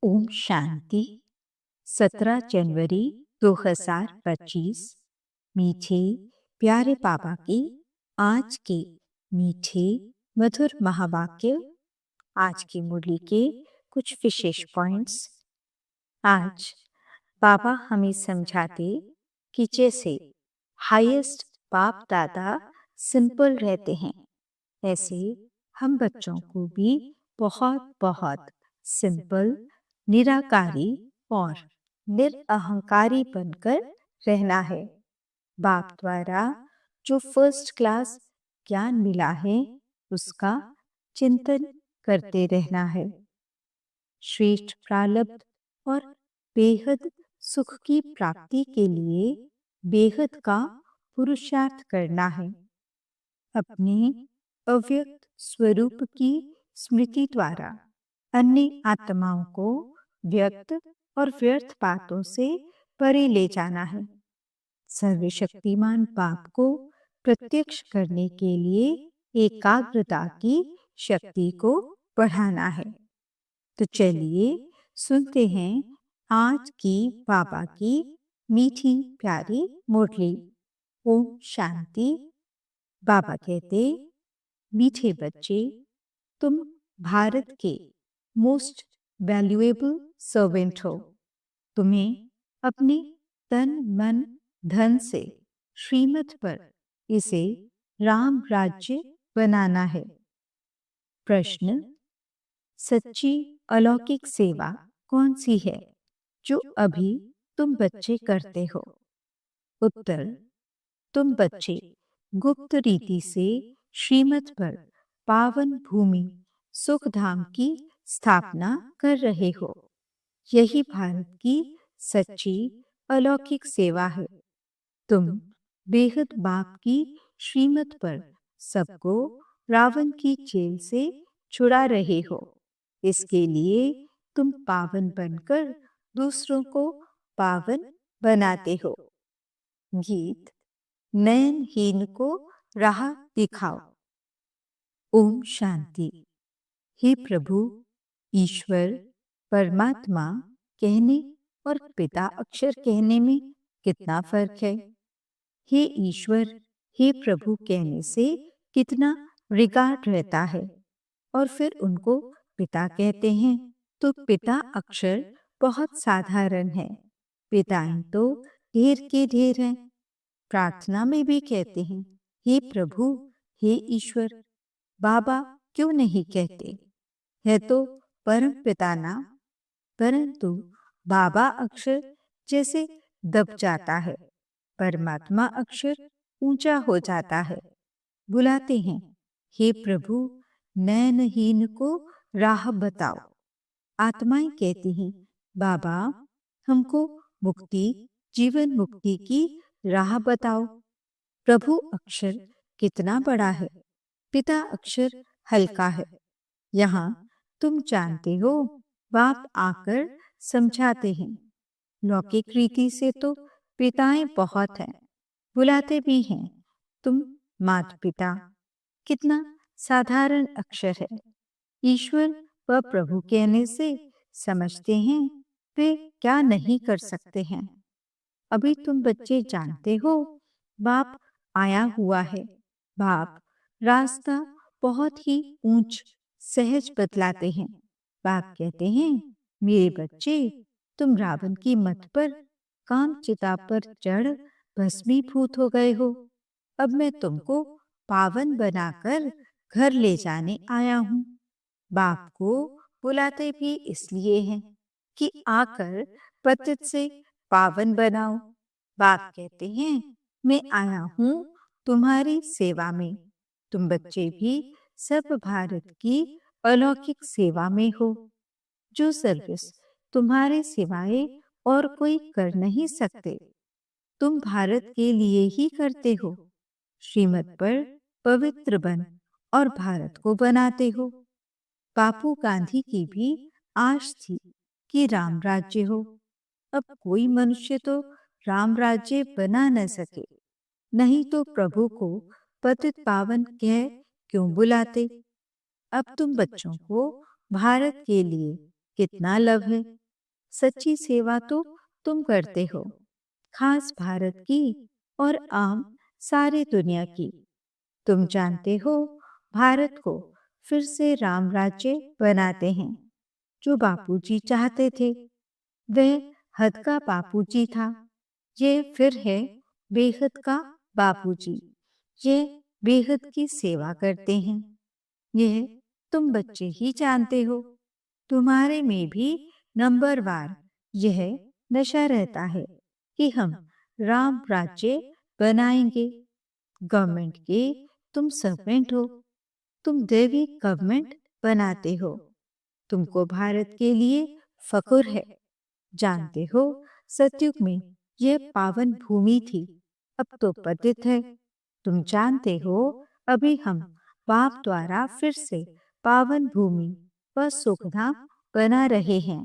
ओम शांति। 17 जनवरी 2025। मीठे प्यारे पापा के आज के मीठे मधुर महावाक्य। आज की मुरली के कुछ विशेष पॉइंट्स। आज बाबा हमें समझाते कि जैसे हाईएस्ट बाप दादा सिंपल रहते हैं, ऐसे हम बच्चों को भी बहुत बहुत सिंपल, निराकारी और निरअहंकारी बनकर रहना है। बाप द्वारा जो फर्स्ट क्लास ज्ञान मिला है, उसका चिंतन करते रहना है। श्रेष्ठ प्रारब्ध और बेहद सुख की प्राप्ति के लिए बेहद का पुरुषार्थ करना है। अपने अव्यक्त स्वरूप की स्मृति द्वारा अन्य आत्माओं को व्यक्त और व्यर्थ बातों से परे ले जाना है। सर्वशक्तिमान बाप को प्रत्यक्ष करने के लिए एकाग्रता की शक्ति को बढ़ाना है। तो चलिए सुनते हैं आज की बाबा की मीठी प्यारी मुरली। ओम शांति। बाबा कहते, मीठे बच्चे, तुम भारत के मोस्ट वैल्यूएबल सर्वेंट हो। तुम्हें अपने तन मन धन से श्रीमत पर इसे राम राज्य बनाना है। प्रश्न: सच्ची अलौकिक सेवा कौन सी है जो अभी तुम बच्चे करते हो? उत्तर: तुम बच्चे गुप्त रीति से श्रीमत पर पावन भूमि सुखधाम की स्थापना कर रहे हो। यही भारत की सच्ची अलौकिक सेवा है। तुम बेहद बाप की श्रीमत पर सबको रावण की जेल से छुड़ा रहे हो। इसके लिए तुम पावन बनकर दूसरों को पावन बनाते हो। गीत: नयनहीन को राह दिखाओ। ओम शांति। हे प्रभु, ईश्वर परमात्मा कहने और पिता अक्षर कहने में कितना फर्क है। हे ईश्वर, हे प्रभु कहने से कितना रिगार्ड रहता है, और फिर उनको पिता कहते हैं तो पिता अक्षर बहुत साधारण है। पिताएं तो ढेर के ढेर हैं। प्रार्थना में भी कहते हैं हे प्रभु, हे ईश्वर। बाबा क्यों नहीं कहते? है तो परम पिता ना। परंतु बाबा अक्षर जैसे दब जाता है, परमात्मा अक्षर ऊंचा हो जाता है। बुलाते हैं हे प्रभु, नयनहीन को राह बताओ। आत्माएं कहती हैं बाबा, हमको मुक्ति, जीवन मुक्ति की राह बताओ। प्रभु अक्षर कितना बड़ा है, पिता अक्षर हल्का है। यहाँ तुम जानते हो, बाप आकर समझाते हैं। लौकिक रीति से तो पिताएं बहुत हैं, बुलाते भी हैं तुम माता पिता। कितना साधारण अक्षर है। ईश्वर व प्रभु कहने से समझते हैं वे क्या नहीं कर सकते हैं। अभी तुम बच्चे जानते हो, बाप आया हुआ है। बाप रास्ता बहुत ही ऊंच सहज बतलाते हैं। बाप कहते हैं मेरे बच्चे, तुम रावण की मत पर काम चिता पर चढ़ भस्मीभूत हो गए हो। अब मैं तुमको पावन बनाकर घर ले जाने आया हूँ। बाप को बुलाते भी इसलिए हैं कि आकर पतित से पावन बनाओ। बाप कहते हैं मैं आया हूँ तुम्हारी सेवा में। तुम बच्चे भी सब भारत की अलौकिक सेवा में हो। जो सर्विस तुम्हारे सिवाय और कोई कर नहीं सकते, तुम भारत के लिए ही करते हो। श्रीमत पर पवित्र बन और भारत को बनाते हो। बापू गांधी की भी आश थी कि राम राज्य हो। अब कोई मनुष्य तो राम राज्य बना न सके, नहीं तो प्रभु को पतित पावन कह क्यों बुलाते। अब तुम बच्चों को भारत के लिए कितना लव है। सच्ची सेवा तो तुम करते हो, खास भारत की और आम सारी दुनिया की। तुम जानते हो, भारत को फिर से राम राज्य बनाते हैं, जो बापूजी चाहते थे। वह हद का बापूजी था, ये फिर है बेहद का बापूजी। ये बेहद की सेवा करते हैं। यह तुम बच्चे ही जानते हो। तुम्हारे में भी नंबर वार यह नशा रहता है कि हम राम राज्य बनाएंगे। गवर्नमेंट के तुम सर्वेंट हो, तुम देवी गवर्नमेंट बनाते हो। तुमको भारत के लिए फख्र है। जानते हो, सतयुग में यह पावन भूमि थी, अब तो पतित है। तुम जानते हो, अभी हम पाप द्वारा फिर से पावन भूमि व सुखधाम बना रहे हैं।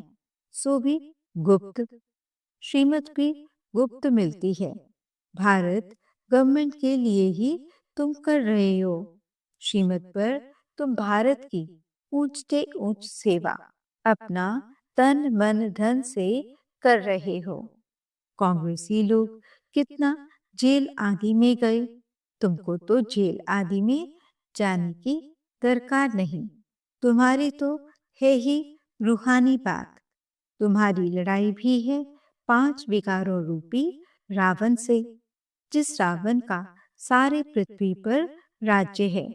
सो भी गुप्त, श्रीमत भी गुप्त मिलती है। भारत गवर्नमेंट के लिए ही तुम कर रहे हो। श्रीमत पर तुम भारत की ऊंच से ऊंच सेवा अपना तन मन धन से कर रहे हो। कांग्रेसी लोग कितना जेल आदि में गए, तुमको तो जेल आदि में जाने की दरकार नहीं। तुम्हारी तो है ही रूहानी बात। तुम्हारी लड़ाई भी है 5 विकारों रूपी रावण से, जिस रावण का सारे पृथ्वी पर राज्य है।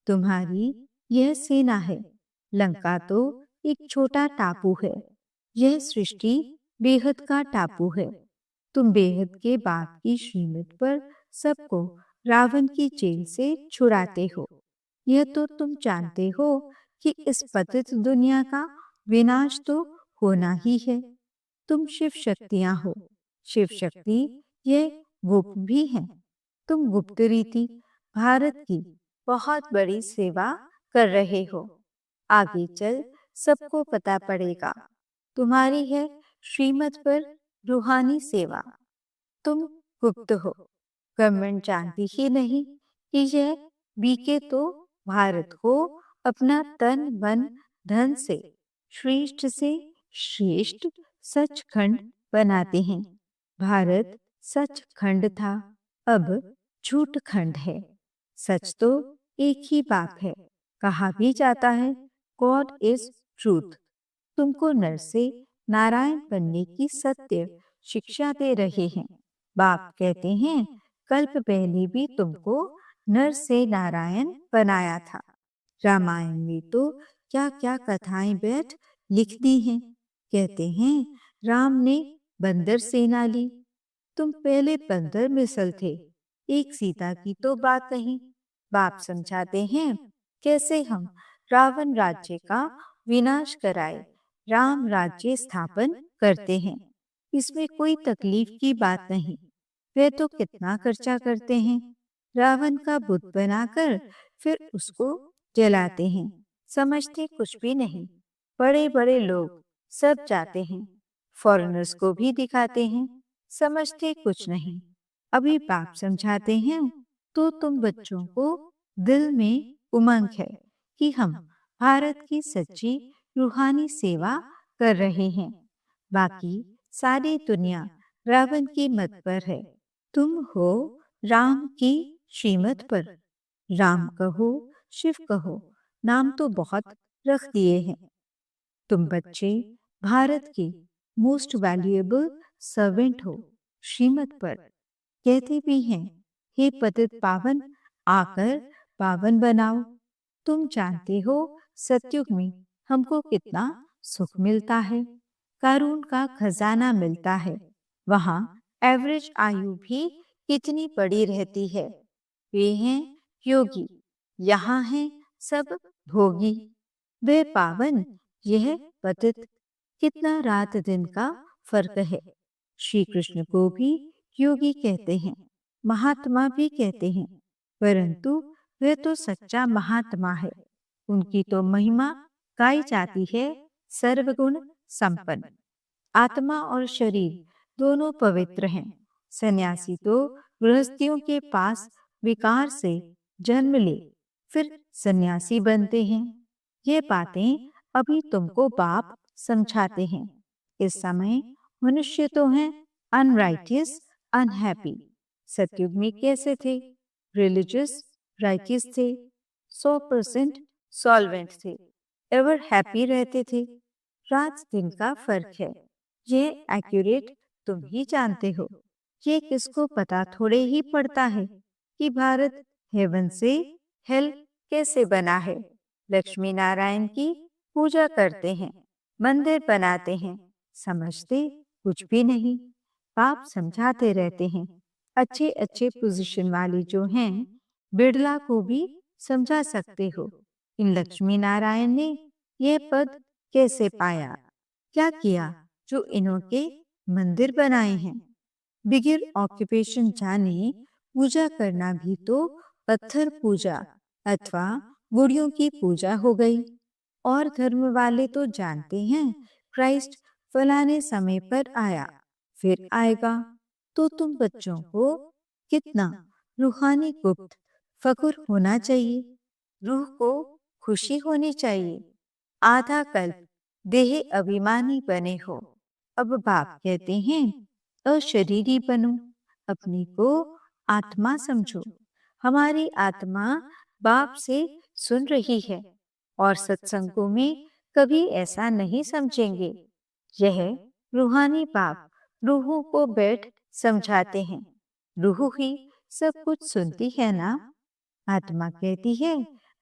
तुम्हारी यह सेना है। लंका तो एक छोटा टापू है, यह सृष्टि बेहद का टापू है। तुम बेहद के बाप की श्रीमत पर सबको रावण की जेल से छुड़ाते हो। यह तो तुम जानते हो कि इस पतित दुनिया का विनाश तो होना ही है। तुम शिव शक्तियां हो। शिव शक्ति यह गुप्त भी है। तुम गुप्त रीति भारत की बहुत बड़ी सेवा कर रहे हो। आगे चल सबको पता पड़ेगा। तुम्हारी है श्रीमत पर रूहानी सेवा। तुम गुप्त हो, गवर्नमेंट जानती ही नहीं कि यह बीके तो भारत को अपना तन मन धन से से श्रेष्ठ सचखंड बनाते हैं। भारत सचखंड था, अब झूठ खंड है। सच तो एक ही बात है। कहा भी जाता है, गॉड इज ट्रूथ। तुमको नर से नारायण बनने की सत्य शिक्षा दे रहे हैं। बाप कहते हैं, कल्प पहले भी तुमको नर से नारायण बनाया था। रामायण में तो क्या क्या कथाएं बैठ लिख दी हैं। कहते हैं, राम ने बंदर सेना ली। तुम पहले बंदर मिसल थे। एक सीता की तो बात नहीं। बाप समझाते हैं, कैसे हम रावण राज्य का विनाश कराए राम राज्य स्थापन करते हैं। इसमें कोई तकलीफ की बात नहीं। वे तो कितना खर्चा करते हैं। रावण का बुत बनाकर फिर उसको जलाते हैं। समझते कुछ भी नहीं। बड़े बड़े लोग सब जाते हैं, फॉरेनर्स को भी दिखाते हैं। समझते कुछ नहीं। अभी बाप समझाते हैं, तो तुम बच्चों को दिल में उमंग है कि हम भारत की सच्ची रूहानी सेवा कर रहे हैं। बाकी सारी दुनिया रावण की मत पर है। तुम हो राम की श्रीमत पर। राम कहो, शिव कहो, नाम तो बहुत रख दिए हैं। तुम बच्चे भारत के मोस्ट वैल्यूएबल सर्वेंट हो। श्रीमत पर कहते भी हैं, हे पतित पावन, आकर पावन बनाओ। तुम जानते हो, सतयुग में हमको कितना सुख मिलता है। कारून का खजाना मिलता है। वहाँ एवरेज आयु भी कितनी बड़ी रहती है। वे हैं योगी, यहाँ हैं सब भोगी। वे पावन, यह पतित, कितना रात दिन का फर्क है। श्री कृष्ण को भी योगी कहते हैं, महात्मा भी कहते हैं, परंतु वे तो सच्चा महात्मा है। उनकी तो महिमा गाई जाती है सर्वगुण संपन्न। आत्मा और शरीर दोनों पवित्र हैं। सन्यासी तो गृहस्थियों के पास विकार से जन्म ले फिर सन्यासी बनते हैं। ये बातें अभी तुमको बाप समझाते हैं। इस समय मनुष्य तो हैं अनराइटियस, अनहैप्पी। सतयुग में कैसे थे? रिलीजियस, राइटियस थे, 100% सॉल्वेंट थे, एवर हैप्पी रहते थे। रात दिन का फर्क है। यह एक्यूरेट तुम ही जानते हो। ये किसको पता थोड़े ही पड़ता है कि भारत हेवन से हेल कैसे बना है। लक्ष्मी नारायण की पूजा करते हैं, मंदिर बनाते हैं, समझते कुछ भी नहीं। बाप समझाते रहते हैं। अच्छे अच्छे पोजीशन वाली जो हैं, बिड़ला को भी समझा सकते हो। इन लक्ष्मी नारायण ने यह पद कैसे पाया, क्या किया जो इन्होंने मंदिर बनाए हैं। बिगिर ऑक्यूपेशन जाने, पूजा करना भी तो पत्थर पूजा अथवा गुड़ियों की पूजा हो गई। और धर्म वाले तो जानते हैं क्राइस्ट फलाने समय पर आया, फिर आएगा। तो तुम बच्चों को कितना रूहानी गुप्त फकुर होना चाहिए, रूह को खुशी होनी चाहिए। आधा कल्प देह अभिमानी बने हो। अब बाप कहते हैं अशरीरी बनो, अपनी को आत्मा समझो। हमारी आत्मा बाप से सुन रही है और सत्संगों में कभी ऐसा नहीं समझेंगे। यह रूहानी बाप रूहों को बैठ समझाते हैं। रूह ही सब कुछ सुनती है ना। आत्मा कहती है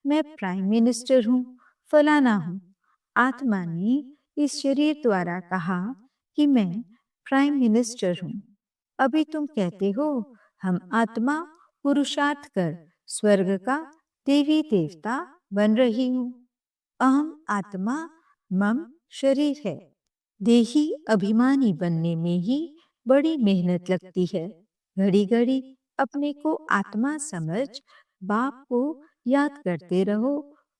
मैं प्राइम मिनिस्टर हूँ, फलाना हूँ। आत्मा ने इस शरीर द्वारा कहा कि मैं प्राइम मिनिस्टर हूँ। अभी तुम कहते हो हम आत्मा पुरुषार्थ कर स्वर्ग का देवी देवता बन रही हूँ। अहम आत्मा मम शरीर है। देही अभिमानी बनने में ही बड़ी मेहनत लगती है। घड़ी घड़ी अपने को आत्मा समझ बाप को याद करते रहो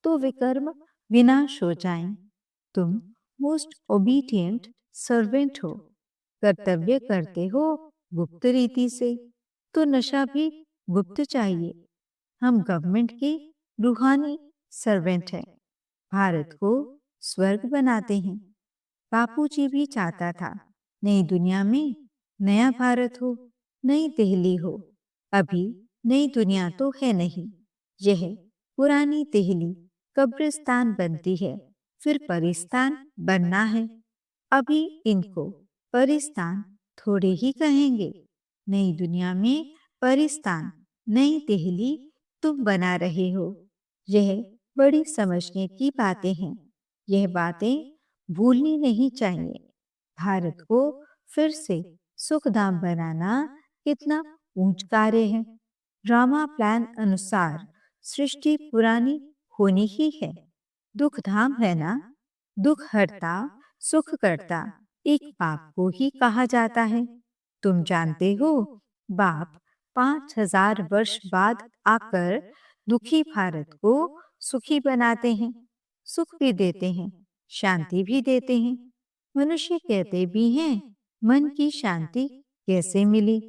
तो विकर्म विनाश हो जाएं। तुम मोस्ट ओबीडियंट सर्वेंट हो। कर्तव्य करते हो गुप्त रीति से, तो नशा भी गुप्त चाहिए। हम गवर्नमेंट के रूहानी सर्वेंट हैं। भारत को स्वर्ग बनाते हैं। बापूजी भी चाहता था नई दुनिया में नया भारत हो, नई दिल्ली हो। अभी नई दुनिया तो है नहीं। यह पुरानी दिल्ली कब्रिस्तान बनती है, फिर परिस्तान बनना है। अभी इनको परिस्तान थोड़े ही कहेंगे। नई दुनिया में परिस्तान, नई दिल्ली तुम बना रहे हो। यह बड़ी समझने की बातें हैं। यह बातें भूलनी नहीं चाहिए। भारत को फिर से सुखधाम बनाना कितना ऊंच कार्य है। ड्रामा प्लान अनुसार सृष्टि पुरानी होनी ही है। दुख धाम है ना। दुख हरता सुख करता एक बाप को ही कहा जाता है। तुम जानते हो बाप 5000 वर्ष बाद आकर दुखी भारत को सुखी बनाते हैं। सुख भी देते हैं, शांति भी देते हैं। मनुष्य कहते भी हैं मन की शांति कैसे मिली।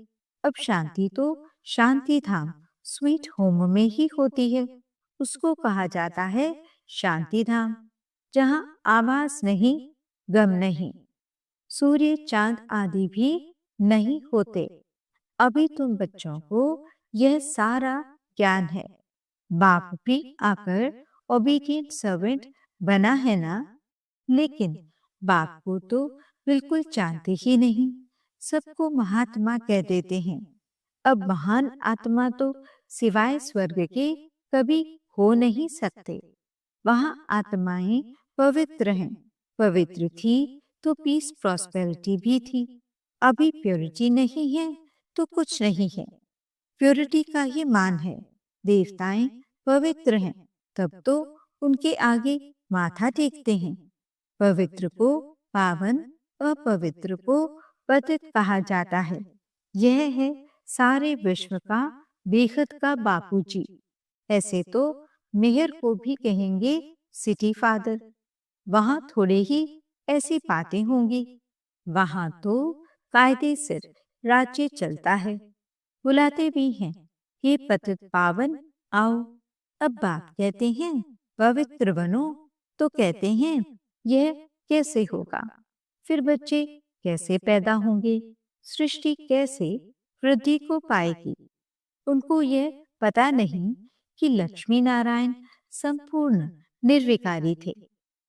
अब शांति तो शांति धाम स्वीट होम में ही होती है। उसको कहा जाता है शांति धाम, जहाँ आवाज नहीं, गम नहीं, सूर्य चांद आदि भी नहीं होते। अभी तुम बच्चों को यह सारा ज्ञान है। बाप भी आकर ओबीडिएंट सर्वेंट बना है ना। लेकिन बाप को तो बिल्कुल जानते ही नहीं, सबको महात्मा कह देते हैं। अब महान आत्मा तो सिवाय स्वर्ग के कभी हो नहीं सकते। वहां आत्माएं पवित्र हैं। पवित्र थी तो पीस प्रॉस्पेरिटी भी थी। अभी प्योरिटी नहीं है तो कुछ नहीं है। प्योरिटी का ही मान है। देवताएं पवित्र हैं, तब तो उनके आगे माथा टेकते हैं। पवित्र को पावन, अपवित्र को पतित कहा जाता है। यह है सारे विश्व का बेखत का बापूजी। ऐसे तो मेहर को भी कहेंगे सिटी फादर। वहां थोड़े ही ऐसी बातें होंगी। वहां तो कायदे से राज्य चलता है। बुलाते भी हैं हे पतित पावन आओ। अब बाप कहते हैं पवित्र बनो, तो कहते हैं यह कैसे होगा? फिर बच्चे कैसे पैदा होंगे? सृष्टि कैसे वृद्धि को पाएगी? उनको यह पता नहीं कि लक्ष्मी नारायण संपूर्ण निर्विकारी थे।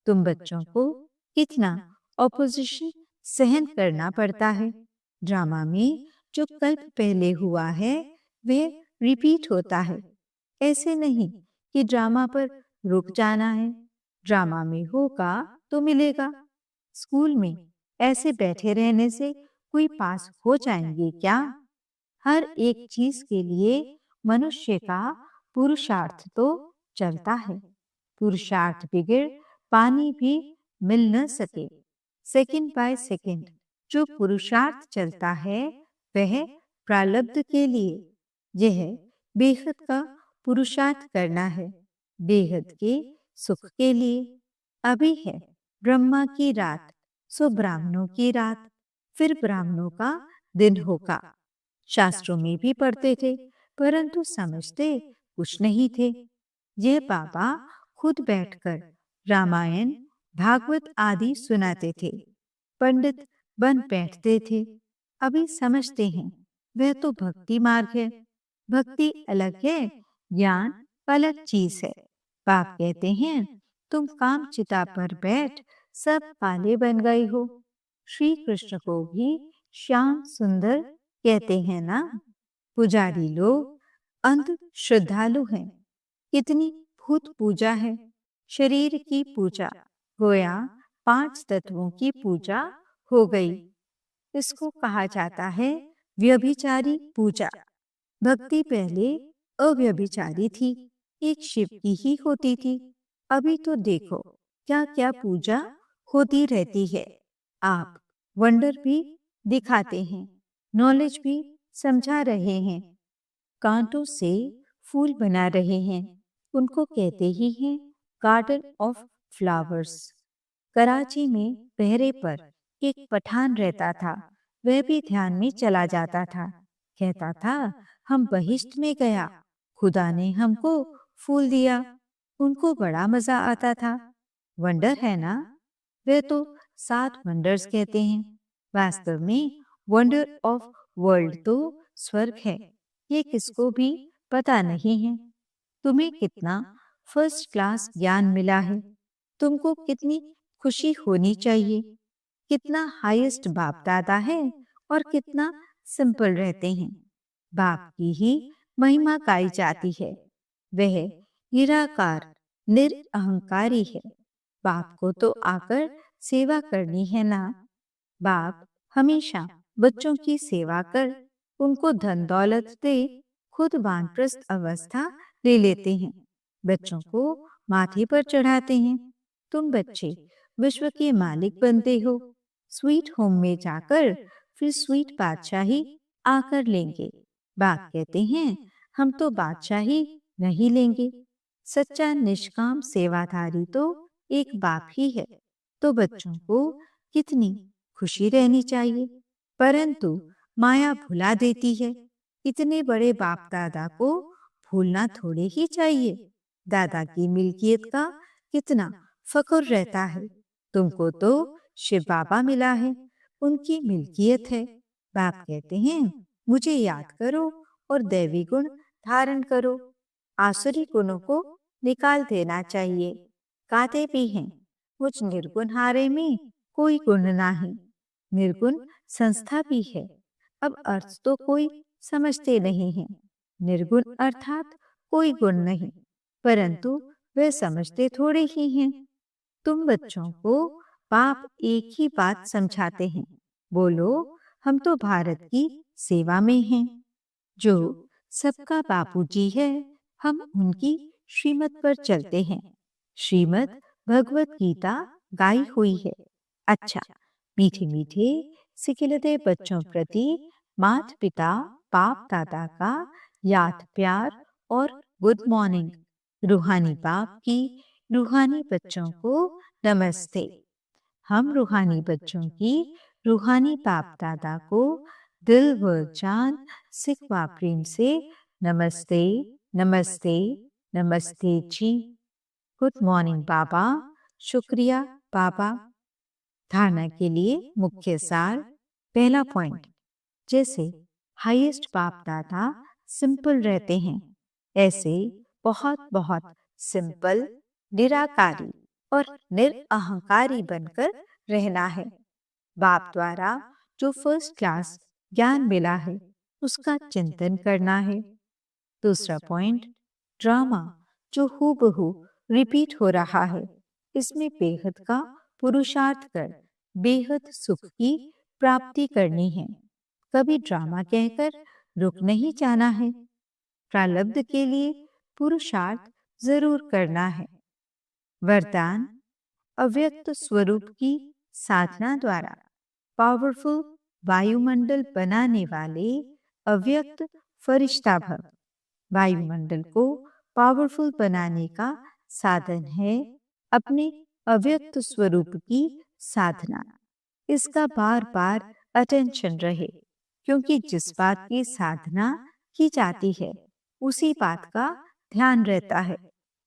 तुम बच्चों को कितना ऑपोजिशन सहन करना पड़ता है। ड्रामा में जो कल्प पहले हुआ है वह रिपीट होता है। ऐसे नहीं कि ड्रामा पर रुक जाना है। ड्रामा में होगा तो मिलेगा। स्कूल में ऐसे बैठे रहने से कोई पास हो जाएंगे क्या? हर एक चीज के लिए मनुष्य का पुरुषार्थ तो चलता है। पुरुषार्थ बिगड़ पानी भी मिल न सके। सेकंड बाय सेकंड जो पुरुषार्थ चलता है वह प्रारब्ध के लिए। यह बेहद का पुरुषार्थ करना है, बेहद के सुख के लिए। अभी है ब्रह्मा की रात, सो ब्राह्मणों की रात, फिर ब्राह्मणों का दिन होगा। शास्त्रों में भी पढ़ते थे, परंतु समझते कुछ नहीं थे। यह बाबा खुद बैठकर रामायण, भागवत आदि सुनाते थे। पंडित बन बैठते थे। अभी समझते हैं वह तो भक्ति मार्ग है। भक्ति अलग है, ज्ञान अलग चीज है। बाप कहते हैं तुम काम चिता पर बैठ सब काले बन गए हो। श्री कृष्ण को भी श्याम सुंदर कहते हैं ना। पुजारी लोग अंध श्रद्धालु हैं। कितनी भूत पूजा है। शरीर की पूजा गोया 5 तत्वों की पूजा हो गई। इसको कहा जाता है व्यभिचारी पूजा। भक्ति पहले अव्यभिचारी थी, एक शिव की ही होती थी। अभी तो देखो क्या क्या पूजा होती रहती है। आप वंडर भी दिखाते हैं, नॉलेज भी समझा रहे हैं, कांटों से फूल बना रहे हैं। उनको कहते ही हैं गार्डन ऑफ फ्लावर्स। कराची में पहरे पर एक पठान रहता था। वह भी ध्यान में चला जाता था। कहता था हम बहिश्त में गया, खुदा ने हमको फूल दिया। उनको बड़ा मजा आता था। वंडर है ना? वे तो 7 वंडर्स कहते हैं। वास्तव में वंडर ऑफ वर्ल्ड तो स्वर्ग है। ये किसको भी पता नहीं है। तुम्हें कितना फर्स्ट क्लास ज्ञान मिला है। तुमको कितनी खुशी होनी चाहिए। कितना हाईएस्ट बाप दादा है और कितना सिंपल रहते हैं। बाप की ही महिमा गाई जाती है। वह निराकार निरअहंकारी है। बाप को तो आकर सेवा करनी है ना। बाप हमेशा बच्चों की सेवा कर, उनको धन दौलत दे, खुद वानप्रस्थ अवस्था ले लेते हैं। बच्चों को माथे पर चढ़ाते हैं। तुम बच्चे विश्व के मालिक बनते हो। स्वीट होम में जाकर फिर स्वीट बादशाही आकर लेंगे। बाप कहते हैं हम तो बादशाही नहीं लेंगे। सच्चा निष्काम सेवाधारी तो एक बाप ही है। तो बच्चों को कितनी खुशी रहनी चाहिए। परंतु माया भुला देती है। इतने बड़े बाप दादा को भूलना थोड़े ही चाहिए। दादा की मिल्कियत का कितना फख्र रहता है। तुमको तो शिव बाबा मिला है, उनकी मिल्कियत है। बाप कहते हैं मुझे याद करो और दैवी गुण धारण करो। आसुरी गुणों को निकाल देना चाहिए। गाते भी हैं मुझ निर्गुण हारे में कोई गुण नहीं। निर्गुण संस्था भी है। अब अर्थ तो कोई समझते नहीं है। निर्गुण अर्थात कोई गुण नहीं, परंतु वे समझते थोड़े ही हैं। तुम बच्चों को बाप एक ही बात समझाते हैं। बोलो हम तो भारत की सेवा में हैं। जो सबका बापूजी है, हम उनकी श्रीमत पर चलते हैं। श्रीमत भगवत गीता गाई हुई है। अच्छा, मीठे मीठे सिखिलते बच्चों प्रति माता पिता बाप दादा का याद प्यार और गुड मॉर्निंग। रूहानी बाप की रूहानी बच्चों को नमस्ते। हम रूहानी बच्चों की रूहानी बाप दादा को दिल व जान सिखवा प्रेम से नमस्ते नमस्ते नमस्ते जी। गुड मॉर्निंग बाबा। शुक्रिया बाबा। धारणा के लिए मुख्य सार। पहला पॉइंट, जैसे हाईएस्ट बाप दादा सिंपल रहते हैं, ऐसे बहुत बहुत सिंपल, निराकारी और निरअहंकारी बनकर रहना है। बाप द्वारा जो फर्स्ट क्लास ज्ञान मिला है उसका चिंतन करना है। दूसरा पॉइंट, ड्रामा जो हूबहू रिपीट हो रहा है, इसमें बेहद का पुरुषार्थ कर बेहद सुख की प्राप्ति करनी है। कभी ड्रामा कहकर रुक नहीं जाना है। प्रारब्ध के लिए पुरुषार्थ जरूर करना है। वरदान, अव्यक्त स्वरूप की साधना द्वारा पावरफुल वायुमंडल बनाने वाले अव्यक्त फरिश्ता भव। वायुमंडल को पावरफुल बनाने का साधन है अपने अव्यक्त स्वरूप की साधना। इसका बार बार अटेंशन रहे, क्योंकि जिस बात की साधना की जाती है उसी बात का ध्यान रहता है।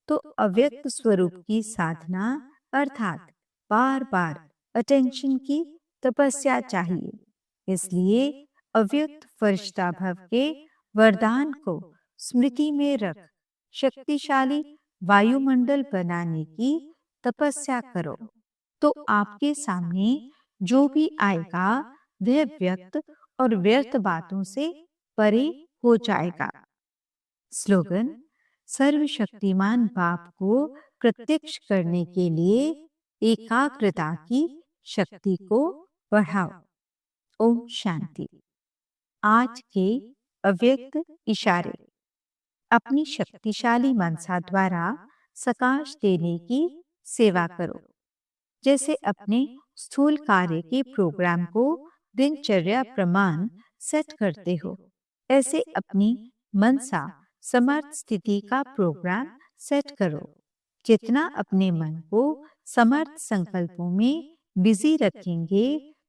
तो अव्यक्त स्वरूप की साधना अर्थात बार बार अटेंशन की तपस्या चाहिए। इसलिए अव्यक्त फरिश्ता भव के वरदान को स्मृति में रख शक्तिशाली वायुमंडल बनाने की तपस्या करो, तो आपके सामने जो भी आएगा वह व्यक्त और व्यर्थ बातों से परे हो जाएगा। स्लोगन, सर्वशक्तिमान बाप को प्रत्यक्ष करने के लिए एकाग्रता की शक्ति को बढ़ाओ। ओम शांति। आज के अव्यक्त इशारे। अपनी शक्तिशाली मनसा द्वारा सकाश देने की सेवा करो। जैसे अपने स्थूल कार्य के प्रोग्राम को दिनचर्या प्रमाण सेट करते हो, ऐसे अपनी मनसा समर्थ स्थिति का प्रोग्राम सेट करो। जितना अपने मन को समर्थ संकल्पों में बिजी रखेंगे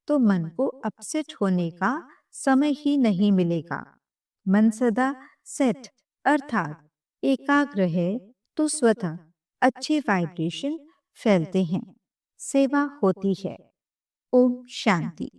तो मन को अपसेट होने का समय ही नहीं मिलेगा। मन सदा सेट अर्थात एकाग्र है तो स्वतः अच्छे वाइब्रेशन फैलते हैं, सेवा होती है। ओम शांति।